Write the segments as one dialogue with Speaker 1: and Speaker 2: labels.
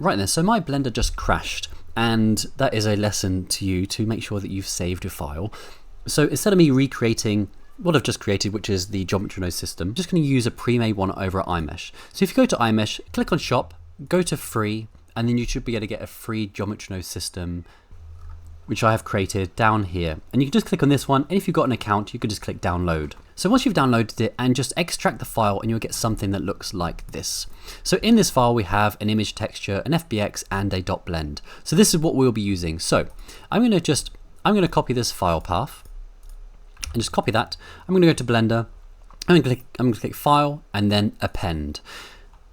Speaker 1: Right then, so my Blender just crashed, and that is a lesson to you to make sure that you've saved your file. So instead of me recreating what I've just created, which is the geometry node system, I'm just going to use a pre-made one over at iMesh. So if you go to iMesh, click on Shop, go to Free, and then you should be able to get a free geometry node system, which I have created down here. And you can just click on this one, and if you've got an account, you can just click download. So once you've downloaded it, and just extract the file, and you'll get something that looks like this. So in this file, we have an image texture, an FBX, and a dot blend. So this is what we'll be using. So I'm going to copy this file path, and just copy that. I'm going to go to Blender. I'm going to click File, and then Append.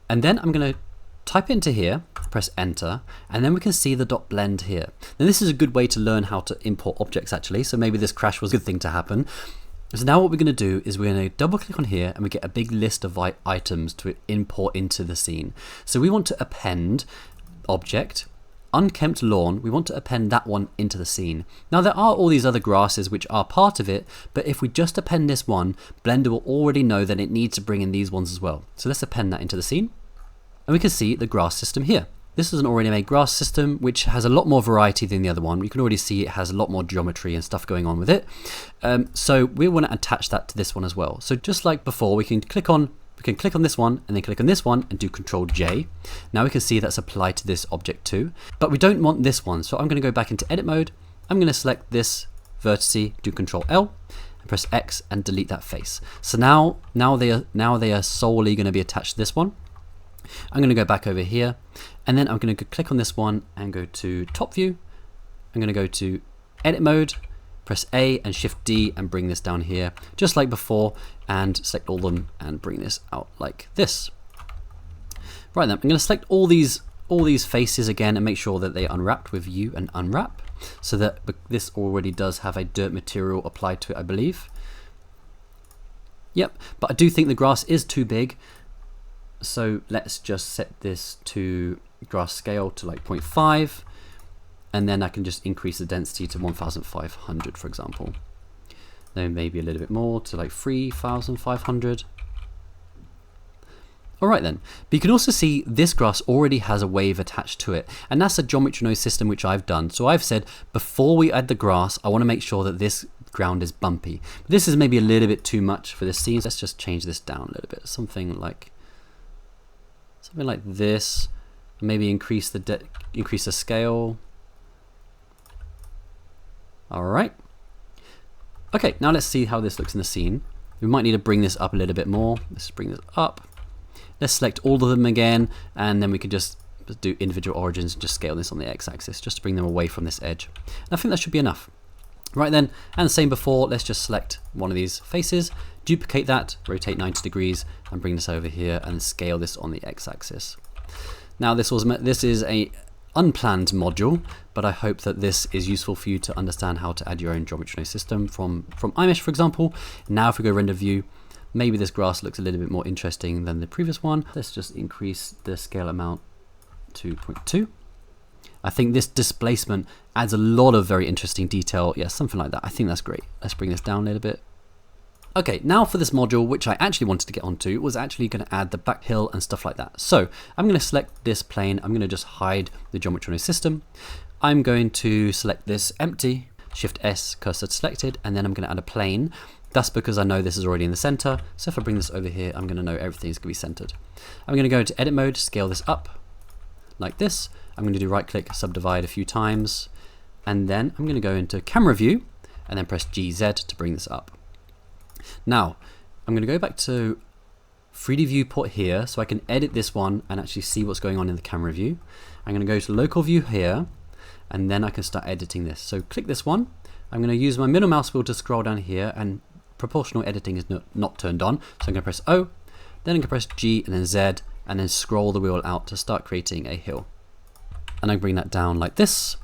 Speaker 1: And then I'm going to type it into here, press enter, and then we can see the dot blend here. Now this is a good way to learn how to import objects actually, so maybe this crash was a good thing to happen. So now what we're going to do is we're going to double click on here and we get a big list of items to import into the scene. So we want to append object, unkempt lawn, we want to append that one into the scene. Now there are all these other grasses which are part of it, but if we just append this one, Blender will already know that it needs to bring in these ones as well. So let's append that into the scene. And we can see the grass system here. This is an already made grass system which has a lot more variety than the other one. You can already see it has a lot more geometry and stuff going on with it. So we want to attach that to this one as well. So just like before, we can click on this one and then click on this one and do Control J. Now we can see that's applied to this object too. But we don't want this one. So I'm going to go back into edit mode. I'm going to select this vertice, do Control L. And press X and delete that face. So now they are solely going to be attached to this one. I'm going to go back over here, and then I'm going to click on this one and go to top view. I'm going to go to edit mode, press A and shift D and bring this down here just like before, and select all of them and bring this out like this. Right then, I'm going to select all these faces again and make sure that they unwrapped with U and unwrap, so that this already does have a dirt material applied to it, I believe. Yep, but I do think the grass is too big. So let's just set this to grass scale to like 0.5, and then I can just increase the density to 1500, for example. Then maybe a little bit more to like 3500. Alright then, but you can also see this grass already has a wave attached to it, and that's a geometry node system which I've done. So I've said before we add the grass, I want to make sure that this ground is bumpy. This is maybe a little bit too much for this scene. Let's just change this down a little bit, something like this. Maybe increase the scale. All right. Okay, now let's see how this looks in the scene. We might need to bring this up a little bit more. Let's bring this up. Let's select all of them again, and then we can just do individual origins and just scale this on the x-axis just to bring them away from this edge. And I think that should be enough. Right then, and same before, let's just select one of these faces, duplicate that, rotate 90 degrees, and bring this over here and scale this on the x-axis. Now this is a unplanned module, but I hope that this is useful for you to understand how to add your own geometry node system from iMesh, for example. Now if we go render view, maybe this grass looks a little bit more interesting than the previous one. Let's just increase the scale amount to 0.2. I think this displacement adds a lot of very interesting detail. Yeah, something like that. I think that's great. Let's bring this down a little bit. Okay, now for this module, which I actually wanted to get onto, was actually going to add the back hill and stuff like that. So I'm going to select this plane. I'm going to just hide the geometry node system. I'm going to select this empty, Shift S, cursor selected, and then I'm going to add a plane. That's because I know this is already in the center. So if I bring this over here, I'm going to know everything's going to be centered. I'm going to go into edit mode, scale this up like this. I'm going to do right click, subdivide a few times, and then I'm going to go into camera view and then press GZ to bring this up. Now I'm going to go back to 3D viewport here so I can edit this one and actually see what's going on in the camera view. I'm going to go to local view here, and then I can start editing this. So click this one. I'm going to use my middle mouse wheel to scroll down here, and proportional editing is not turned on. So I'm going to press O, then I'm going to press G and then Z, and then scroll the wheel out to start creating a hill. And I bring that down like this,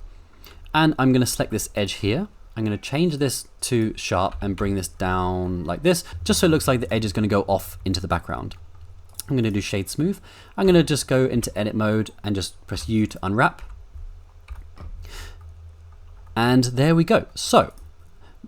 Speaker 1: and I'm going to select this edge here. I'm going to change this to sharp and bring this down like this, just so it looks like the edge is going to go off into the background. I'm going to do shade smooth. I'm going to just go into edit mode and just press U to unwrap. And there we go. So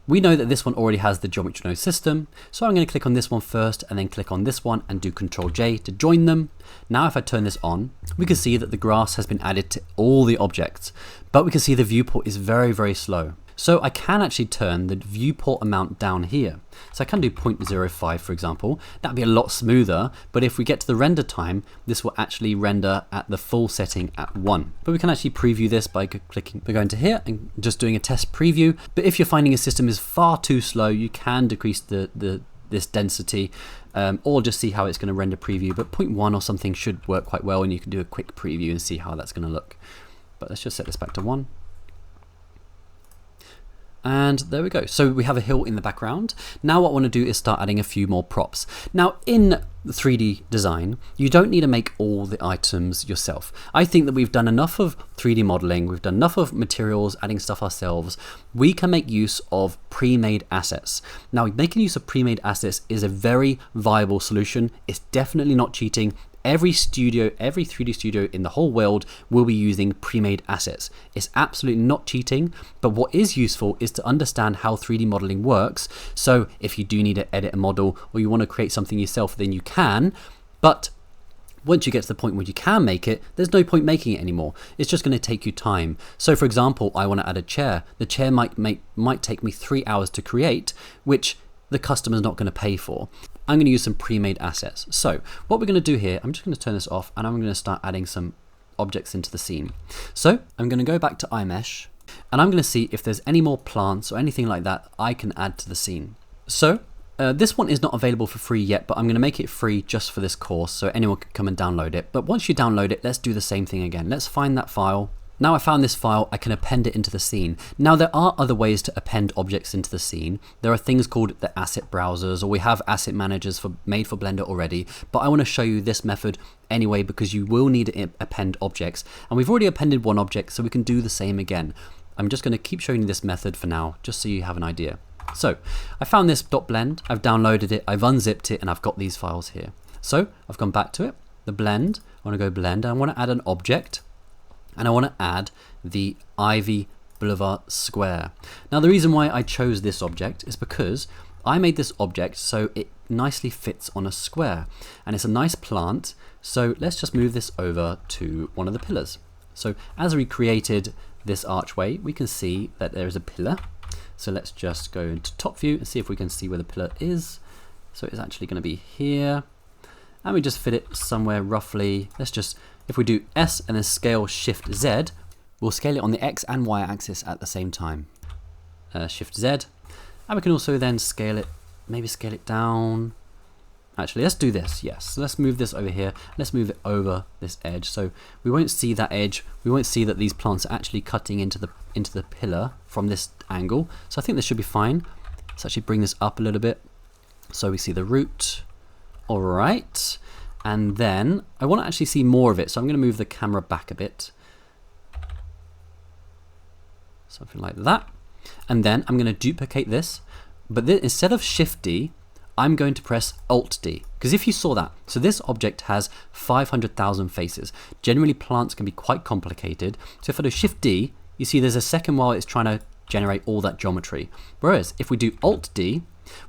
Speaker 1: we know that this one already has the geometry node system, so I'm going to click on this one first and then click on this one and do Ctrl J to join them. Now if I turn this on, we can see that the grass has been added to all the objects, but we can see the viewport is very, very slow. So I can actually turn the viewport amount down here. So I can do 0.05 for example. That'd be a lot smoother, but if we get to the render time, this will actually render at the full setting at 1. But we can actually preview this by going to here and just doing a test preview. But if you're finding a system is far too slow, you can decrease this density or just see how it's going to render preview. But 0.1 or something should work quite well, and you can do a quick preview and see how that's going to look. But let's just set this back to 1. And there we go. So we have a hill in the background. Now what I want to do is start adding a few more props. Now in 3D design, you don't need to make all the items yourself. I think that we've done enough of 3D modeling, we've done enough of materials, adding stuff ourselves. We can make use of pre-made assets. Now making use of pre-made assets is a very viable solution. It's definitely not cheating. Every studio, every 3D studio in the whole world will be using pre-made assets. It's absolutely not cheating, but what is useful is to understand how 3D modeling works. So if you do need to edit a model or you want to create something yourself, then you can. But once you get to the point where you can make it, there's no point making it anymore. It's just going to take you time. So for example, I want to add a chair. The chair might take me 3 hours to create, which the customer's not going to pay for. I'm going to use some pre-made assets. So what we're going to do here, I'm just going to turn this off and I'm going to start adding some objects into the scene. So I'm going to go back to iMesh and I'm going to see if there's any more plants or anything like that I can add to the scene. So this one is not available for free yet, but I'm going to make it free just for this course so anyone can come and download it. But once you download it, let's do the same thing again. Let's find that file. Now I found this file, I can append it into the scene. Now there are other ways to append objects into the scene. There are things called the asset browsers, or we have asset managers made for Blender already, but I want to show you this method anyway because you will need to append objects. And we've already appended one object, so we can do the same again. I'm just going to keep showing you this method for now, just so you have an idea. So I found this .blend, I've downloaded it, I've unzipped it, and I've got these files here. So I've gone back to it, the blend, I want to go blend, and I want to add an object. And I want to add the Ivy Boulevard Square. Now the reason why I chose this object is because I made this object so it nicely fits on a square. And it's a nice plant, so let's just move this over to one of the pillars. So as we created this archway, we can see that there is a pillar. So let's just go into top view and see if we can see where the pillar is. So it's actually going to be here. And we just fit it somewhere roughly. Let's just, if we do S and then scale Shift Z, we'll scale it on the X and Y axis at the same time. Shift Z. And we can also then scale it, maybe scale it down. Actually, let's do this, yes. So let's move this over here. Let's move it over this edge. So we won't see that edge. We won't see that these plants are actually cutting into the pillar from this angle. So I think this should be fine. Let's actually bring this up a little bit. So we see the root. All right, and then I want to actually see more of it, so I'm going to move the camera back a bit. Something like that. And then I'm going to duplicate this, but instead of Shift D, I'm going to press Alt D, because if you saw that, so this object has 500,000 faces. Generally plants can be quite complicated, so if I do Shift D, you see there's a second while it's trying to generate all that geometry. Whereas if we do Alt D,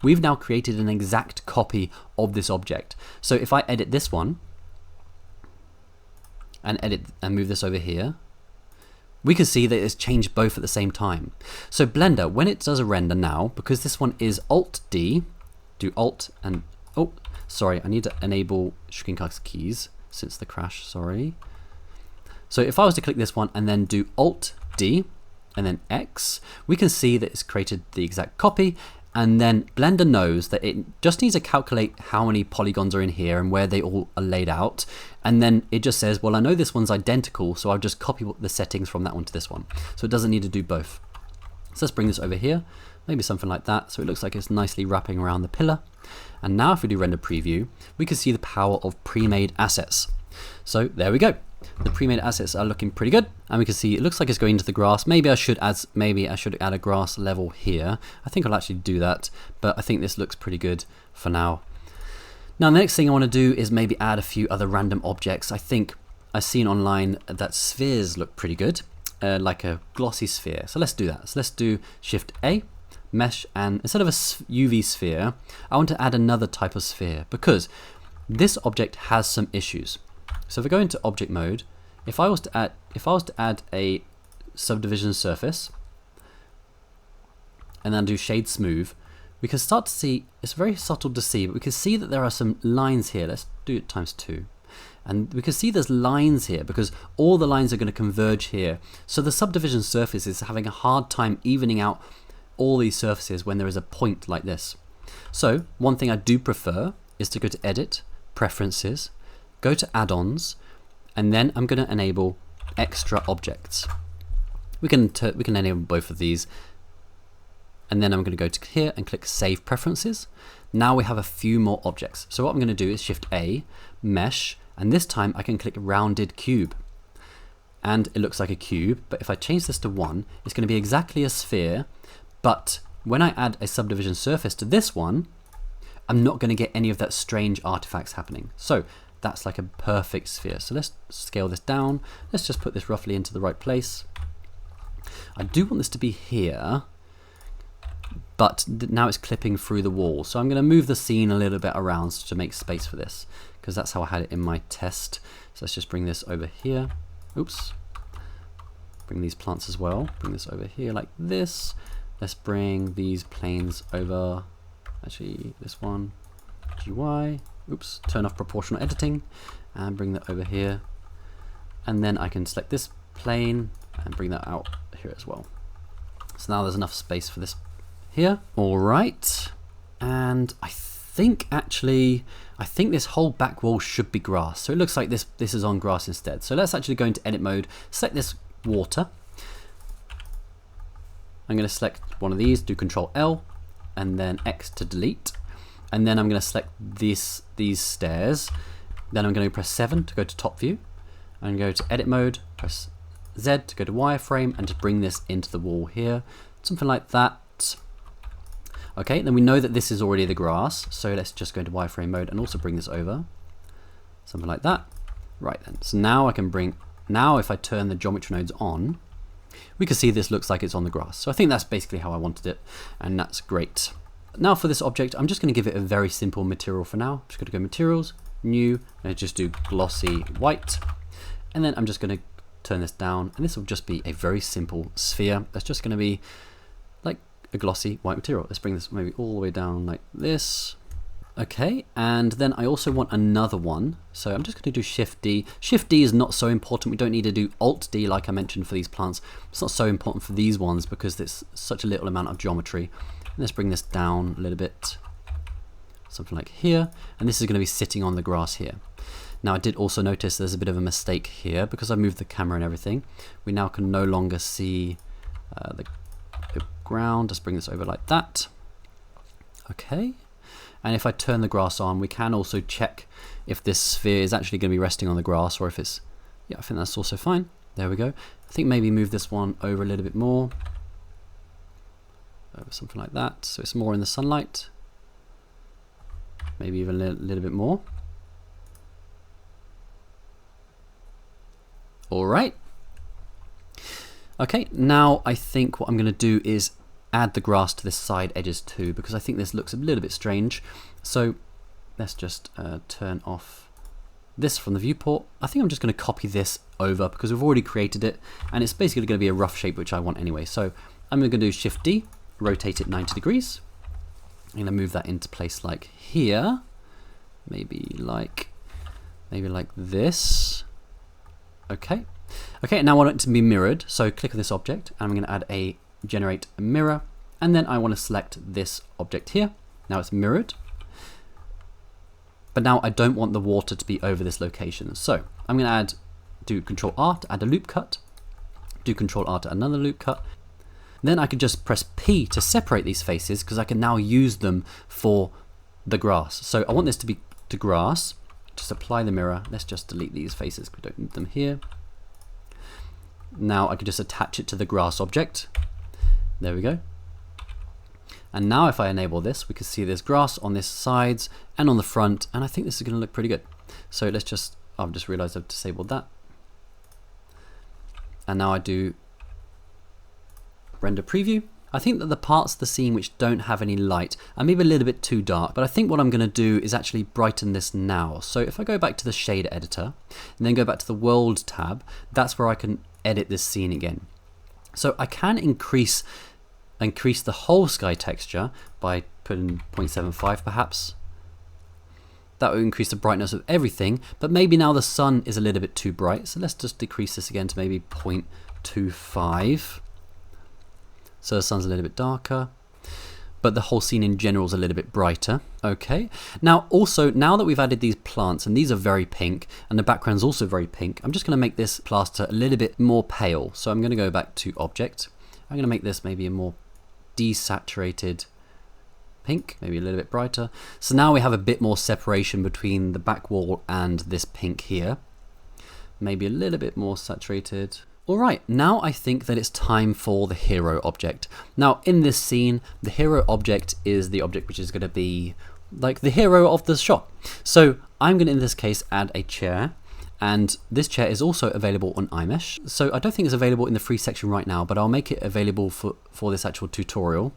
Speaker 1: we've now created an exact copy of this object. So if I edit this one and move this over here, we can see that it's changed both at the same time. So Blender, when it does a render now, because this one is Alt D, do Alt and, oh, sorry, I need to enable screencast keys since the crash, sorry. So if I was to click this one and then do Alt D and then X, we can see that it's created the exact copy. And then Blender knows that it just needs to calculate how many polygons are in here and where they all are laid out. And then it just says, well, I know this one's identical, so I'll just copy the settings from that one to this one. So it doesn't need to do both. So let's bring this over here, maybe something like that. So it looks like it's nicely wrapping around the pillar. And now if we do render preview, we can see the power of pre-made assets. So there we go. The pre-made assets are looking pretty good, and we can see it looks like it's going into the grass. Maybe I should add a grass level here. I think I'll actually do that, but I think this looks pretty good for now. Now the next thing I want to do is maybe add a few other random objects. I think I've seen online that spheres look pretty good, like a glossy sphere. So let's do that. So let's do Shift A, mesh, and instead of a UV sphere, I want to add another type of sphere because this object has some issues. So if I go into object mode, if I was to add a subdivision surface and then do shade smooth, we can start to see, it's very subtle to see, but we can see that there are some lines here. Let's do it ×2. And we can see there's lines here because all the lines are going to converge here. So the subdivision surface is having a hard time evening out all these surfaces when there is a point like this. So one thing I do prefer is to go to Edit, Preferences, go to Add-ons, and then I'm going to enable Extra Objects. We can enable both of these. And then I'm going to go to here and click Save Preferences. Now we have a few more objects. So what I'm going to do is Shift A, Mesh, and this time I can click Rounded Cube. And it looks like a cube, but if I change this to 1, it's going to be exactly a sphere, but when I add a subdivision surface to this one, I'm not going to get any of that strange artifacts happening. So that's like a perfect sphere. So let's scale this down. Let's just put this roughly into the right place. I do want this to be here, but now it's clipping through the wall. So I'm going to move the scene a little bit around to make space for this, because that's how I had it in my test. So let's just bring this over here. Oops. Bring these plants as well. Bring this over here like this. Let's bring these planes over. Actually, this one. GY. Oops. Turn off proportional editing and bring that over here. And then I can select this plane and bring that out here as well. So now there's enough space for this here. All right, and I think this whole back wall should be grass. So it looks like this is on grass instead. So let's actually go into edit mode, select this water. I'm going to select one of these, do Control L, and then X to delete. And then I'm going to select these stairs. Then I'm going to press 7 to go to top view. I'm going to go to edit mode, press Z to go to wireframe, and just bring this into the wall here. Something like that. Okay, then we know that this is already the grass, so let's just go into wireframe mode and also bring this over. Something like that. Right then, so now if I turn the geometry nodes on, we can see this looks like it's on the grass. So I think that's basically how I wanted it, and that's great. Now for this object, I'm just going to give it a very simple material for now. I'm just going to go Materials, New, and just do Glossy White. And then I'm just going to turn this down, and this will just be a very simple sphere that's just going to be like a glossy white material. Let's bring this maybe all the way down like this. Okay, and then I also want another one, so I'm just going to do Shift D. Shift D is not so important. We don't need to do Alt D like I mentioned for these plants. It's not so important for these ones because there's such a little amount of geometry. Let's bring this down a little bit, something like here, and this is going to be sitting on the grass here. Now I did also notice there's a bit of a mistake here because I moved the camera and everything. We now can no longer see the ground. Let's bring this over like that. Okay, and if I turn the grass on, we can also check if this sphere is actually going to be resting on the grass or if it's, yeah, I think that's also fine. There we go. I think maybe move this one over a little bit more, over something like that, so it's more in the sunlight. Maybe even a little bit more. All right. Okay, now I think what I'm going to do is add the grass to the side edges too, because I think this looks a little bit strange. So let's just turn off this from the viewport. I think I'm just going to copy this over because we've already created it, and it's basically going to be a rough shape which I want anyway. So I'm going to do Shift D, rotate it 90 degrees. I'm going to move that into place like here, maybe like this. Okay. Okay, now I want it to be mirrored, so click on this object, and I'm going to add a generate a mirror, and then I want to select this object here. Now it's mirrored, but now I don't want the water to be over this location. So I'm going to do Control R to add a loop cut, do Control R to another loop cut. Then I could just press P to separate these faces because I can now use them for the grass. So I want this to be to grass. Just apply the mirror. Let's just delete these faces. We don't need them here. Now I could just attach it to the grass object. There we go. And now if I enable this, we can see there's grass on this sides and on the front, and I think this is going to look pretty good. So let's just, I've just realized I've disabled that. And now I do render preview, I think that the parts of the scene which don't have any light are maybe a little bit too dark, but I think what I'm going to do is actually brighten this now. So if I go back to the shader editor and then go back to the world tab, that's where I can edit this scene again. So I can increase the whole sky texture by putting 0.75 perhaps. That will increase the brightness of everything, but maybe now the sun is a little bit too bright. So let's just decrease this again to maybe 0.25. So the sun's a little bit darker, but the whole scene in general is a little bit brighter. Okay. Now also, now that we've added these plants, and these are very pink, and the background's also very pink, I'm just going to make this plaster a little bit more pale. So I'm going to go back to Object. I'm going to make this maybe a more desaturated pink, maybe a little bit brighter. So now we have a bit more separation between the back wall and this pink here. Maybe a little bit more saturated. Alright, now I think that it's time for the hero object. Now in this scene, the hero object is the object which is going to be like the hero of the shot. So I'm going to, in this case, add a chair. And this chair is also available on iMesh. So I don't think it's available in the free section right now, but I'll make it available for this actual tutorial.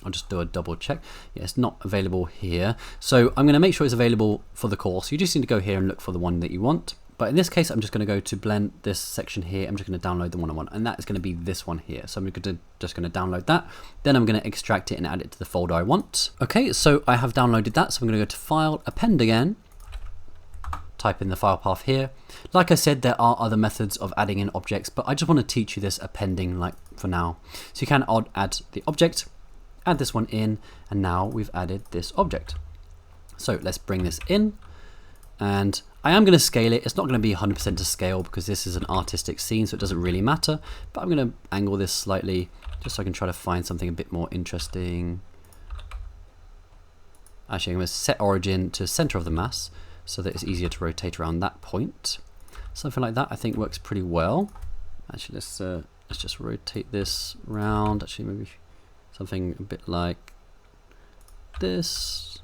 Speaker 1: I'll just do a double check. Yeah, it's not available here. So I'm going to make sure it's available for the course. You just need to go here and look for the one that you want. But in this case, I'm just going to go to blend this section here. I'm just going to download the one I want, and that is going to be this one here. So I'm just going to download that. Then I'm going to extract it and add it to the folder I want. Okay, so I have downloaded that. So I'm going to go to File, Append again. Type in the file path here. Like I said, there are other methods of adding in objects, but I just want to teach you this appending like for now. So you can add the object, add this one in, and now we've added this object. So let's bring this in, and I am going to scale it. It's not going to be 100% to scale because this is an artistic scene, so it doesn't really matter. But I'm going to angle this slightly just so I can try to find something a bit more interesting. Actually, I'm going to set origin to center of the mass so that it's easier to rotate around that point. Something like that I think works pretty well. Actually, let's just rotate this round. Actually, maybe something a bit like this.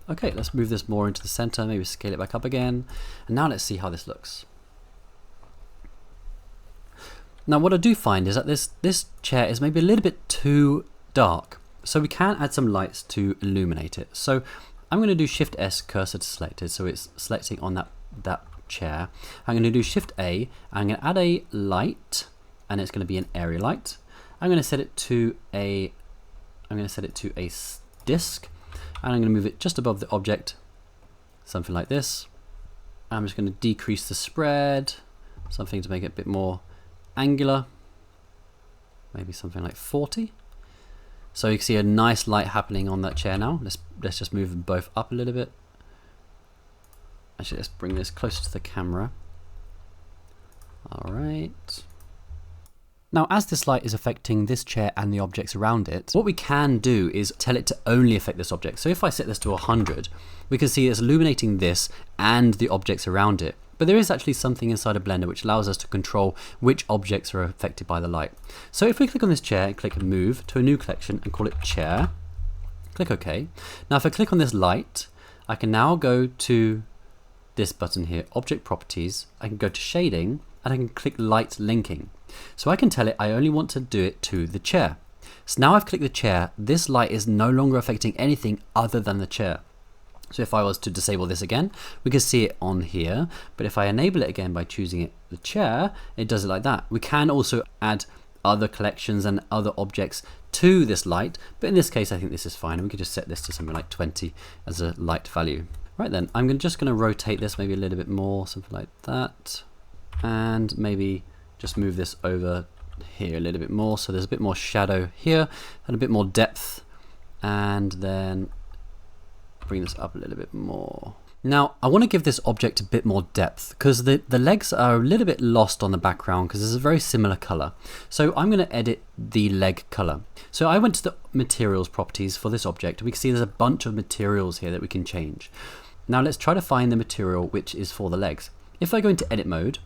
Speaker 1: Okay, let's move this more into the center, maybe scale it back up again. And now let's see how this looks. Now what I do find is that this chair is maybe a little bit too dark. So we can add some lights to illuminate it. So I'm going to do Shift S, cursor to selected, so it's selecting on that chair. I'm going to do Shift A, I'm going to add a light, and it's going to be an area light. I'm going to set it to a disk. And I'm going to move it just above the object, something like this. I'm just going to decrease the spread, something to make it a bit more angular, maybe something like 40. So you can see a nice light happening on that chair now. Let's just move them both up a little bit. Actually, let's bring this closer to the camera. All right. Now, as this light is affecting this chair and the objects around it, what we can do is tell it to only affect this object. So if I set this to 100, we can see it's illuminating this and the objects around it. But there is actually something inside of Blender which allows us to control which objects are affected by the light. So if we click on this chair and click Move to a new collection and call it Chair, click OK. Now if I click on this light, I can now go to this button here, Object Properties. I can go to Shading, and I can click Light Linking. So I can tell it I only want to do it to the chair. So now I've clicked the chair, this light is no longer affecting anything other than the chair. So if I was to disable this again, we can see it on here, but if I enable it again by choosing the chair, it does it like that. We can also add other collections and other objects to this light, but in this case I think this is fine, and we can just set this to something like 20 as a light value. Right then, I'm just going to rotate this maybe a little bit more, something like that, and maybe just move this over here a little bit more so there's a bit more shadow here and a bit more depth, and then bring this up a little bit more. Now I want to give this object a bit more depth because the legs are a little bit lost on the background because there's a very similar color. So I'm going to edit the leg color. So I went to the materials properties for this object. We can see there's a bunch of materials here that we can change. Now let's try to find the material which is for the legs. If I go into edit mode,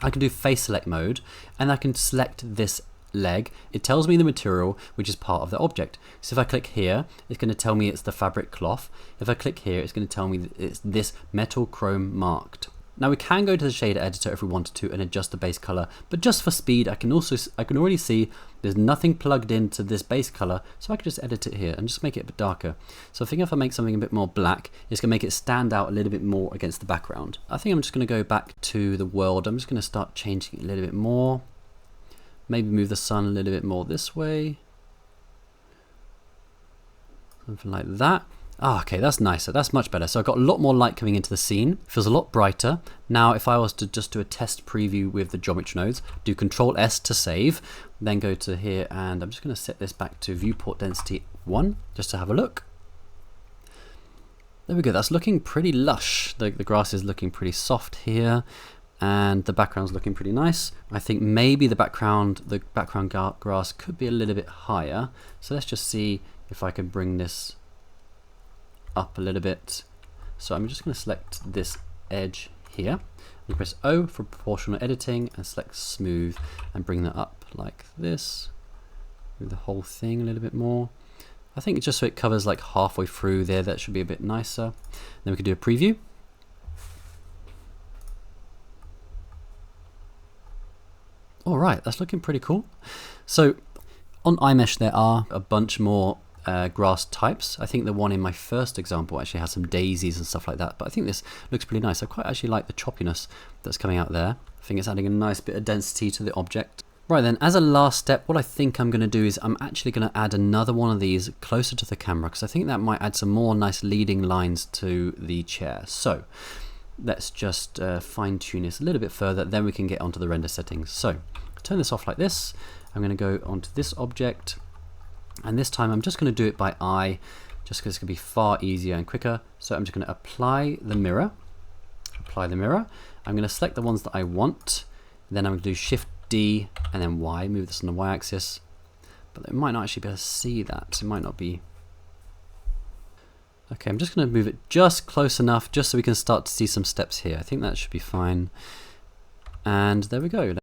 Speaker 1: I can do face select mode, and I can select this leg. It tells me the material which is part of the object. So if I click here, it's going to tell me it's the fabric cloth. If I click here, it's going to tell me that it's this metal chrome marked. Now we can go to the shader editor if we wanted to and adjust the base color, but just for speed I can already see there's nothing plugged into this base color, so I can just edit it here and just make it a bit darker. So I think if I make something a bit more black, it's going to make it stand out a little bit more against the background. I think I'm just going to go back to the world. I'm just going to start changing it a little bit more. Maybe move the sun a little bit more this way. Something like that. Ah, okay, that's nicer. That's much better. So I've got a lot more light coming into the scene. Feels a lot brighter. Now, if I was to just do a test preview with the geometry nodes, do Control S to save, then go to here, and I'm just going to set this back to viewport density 1, just to have a look. There we go. That's looking pretty lush. The grass is looking pretty soft here, and the background's looking pretty nice. I think maybe the background grass could be a little bit higher. So let's just see if I can bring this up a little bit. So I'm just going to select this edge here and press O for proportional editing and select smooth and bring that up like this. Move the whole thing a little bit more. I think just so it covers like halfway through there, that should be a bit nicer. Then we can do a preview. All right, that's looking pretty cool. So on iMesh there are a bunch more grass types. I think the one in my first example actually has some daisies and stuff like that, but I think this looks pretty nice. I quite actually like the choppiness that's coming out there. I think it's adding a nice bit of density to the object. Right then, as a last step, what I think I'm going to do is I'm actually going to add another one of these closer to the camera, because I think that might add some more nice leading lines to the chair. So let's just fine tune this a little bit further, then we can get onto the render settings. So turn this off like this. I'm going to go onto this object, and this time I'm just going to do it by eye, just because it's going to be far easier and quicker. So I'm just going to apply the mirror. I'm going to select the ones that I want. Then I'm going to do Shift D and then Y, move this on the Y axis. But it might not actually be able to see that. It might not be. Okay, I'm just going to move it just close enough, just so we can start to see some steps here. I think that should be fine. And there we go.